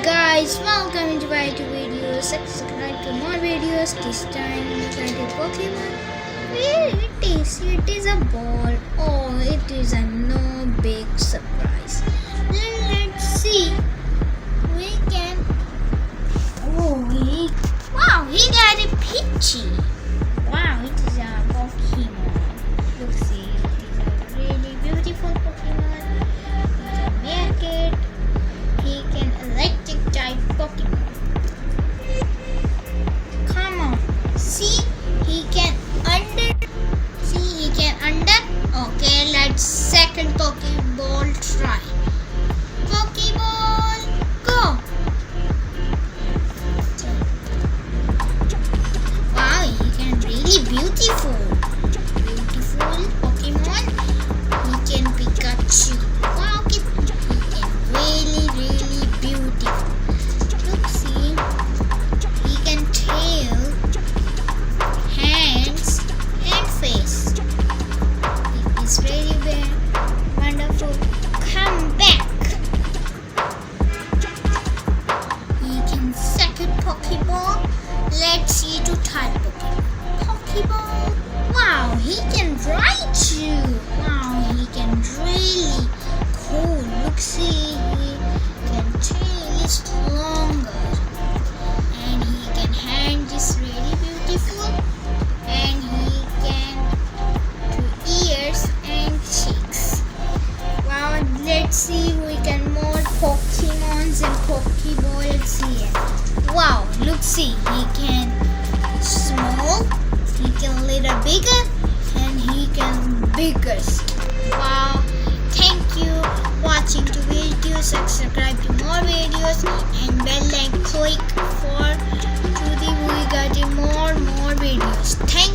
guys, welcome to my two videos. Subscribe to more videos. This time we try to Pokemon. Where it is? It is a ball. Oh, it is a no big surprise. Let's see. We can. Wow, he got a Peachy. Wow, it is a Pokemon. Look, see, it is a really beautiful Pokemon. We can make it. He can electric type Pokemon. Come on. See, he can under. See, he can under. Okay, let's second Pokeball try. Pokeball, go. Wow, he can really beautiful. Beautiful Pokemon. He can Pikachu. Wow, he can really beautiful. Look, see, he can tail, hands, and face. It is really very wonderful. Come back. He can second Pokeball. Let's see to type Pokeball. Wow, he can ride you. Wow, he can really cool. Look, see, he can tail is longer, and he can hand is really beautiful, and he can do ears and cheeks. Wow, let's see we can more Pokemons and Pokeballs here. Wow, look, see, he can small, he can little bigger, and he can biggest. Wow, thank you watching the video. Subscribe to more videos and bell and click for to the we getting more videos. Thank